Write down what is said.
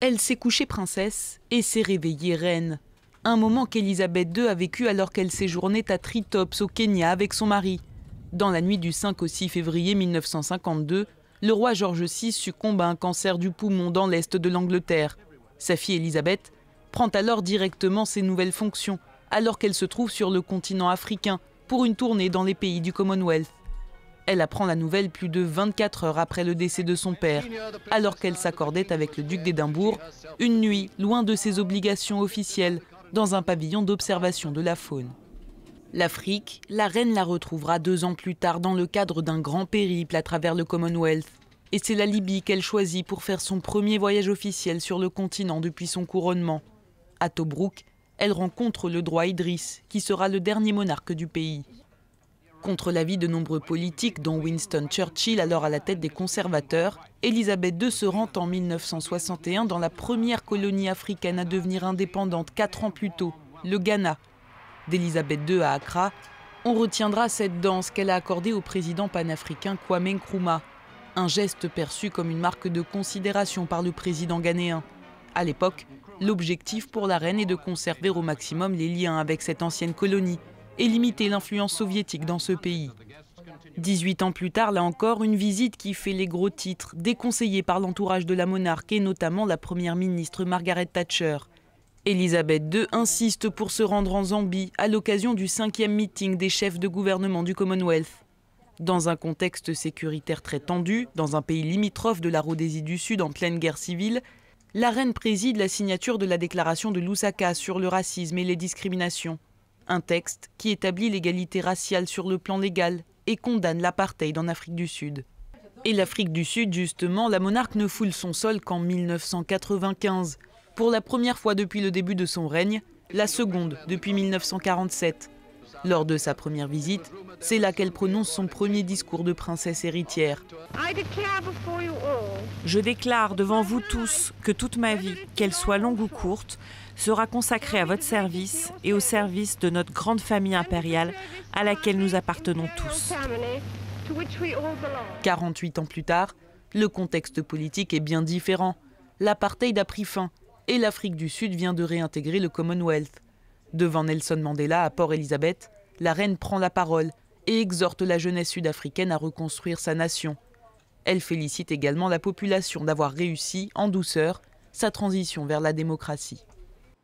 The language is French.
Elle s'est couchée princesse et s'est réveillée reine. Un moment qu'Élisabeth II a vécu alors qu'elle séjournait à Tritops au Kenya avec son mari. Dans la nuit du 5 au 6 février 1952, le roi George VI succombe à un cancer du poumon dans l'est de l'Angleterre. Sa fille Élisabeth prend alors directement ses nouvelles fonctions, alors qu'elle se trouve sur le continent africain pour une tournée dans les pays du Commonwealth. Elle apprend la nouvelle plus de 24 heures après le décès de son père, alors qu'elle s'accordait avec le duc d'Édimbourg une nuit loin de ses obligations officielles dans un pavillon d'observation de la faune. L'Afrique, la reine la retrouvera 2 ans plus tard dans le cadre d'un grand périple à travers le Commonwealth. Et c'est la Libye qu'elle choisit pour faire son premier voyage officiel sur le continent depuis son couronnement. À Tobrouk, elle rencontre le roi Idriss, qui sera le dernier monarque du pays. Contre l'avis de nombreux politiques, dont Winston Churchill, alors à la tête des conservateurs, Élisabeth II se rend en 1961 dans la première colonie africaine à devenir indépendante 4 ans plus tôt, le Ghana. D'Élisabeth II à Accra, on retiendra cette danse qu'elle a accordée au président panafricain Kwame Nkrumah, un geste perçu comme une marque de considération par le président ghanéen. À l'époque, l'objectif pour la reine est de conserver au maximum les liens avec cette ancienne colonie et limiter l'influence soviétique dans ce pays. 18 ans plus tard, là encore, une visite qui fait les gros titres, déconseillée par l'entourage de la monarque et notamment la première ministre Margaret Thatcher. Élisabeth II insiste pour se rendre en Zambie à l'occasion du 5e meeting des chefs de gouvernement du Commonwealth. Dans un contexte sécuritaire très tendu, dans un pays limitrophe de la Rhodésie du Sud en pleine guerre civile, la reine préside la signature de la déclaration de Lusaka sur le racisme et les discriminations. Un texte qui établit l'égalité raciale sur le plan légal et condamne l'apartheid en Afrique du Sud. Et l'Afrique du Sud, justement, la monarque ne foule son sol qu'en 1995. Pour la première fois depuis le début de son règne, la seconde depuis 1947. Lors de sa première visite, c'est là qu'elle prononce son premier discours de princesse héritière. Je déclare devant vous tous que toute ma vie, qu'elle soit longue ou courte, sera consacrée à votre service et au service de notre grande famille impériale à laquelle nous appartenons tous. 48 ans plus tard, le contexte politique est bien différent. L'apartheid a pris fin et l'Afrique du Sud vient de réintégrer le Commonwealth. Devant Nelson Mandela à Port Elizabeth, la reine prend la parole et exhorte la jeunesse sud-africaine à reconstruire sa nation. Elle félicite également la population d'avoir réussi, en douceur, sa transition vers la démocratie.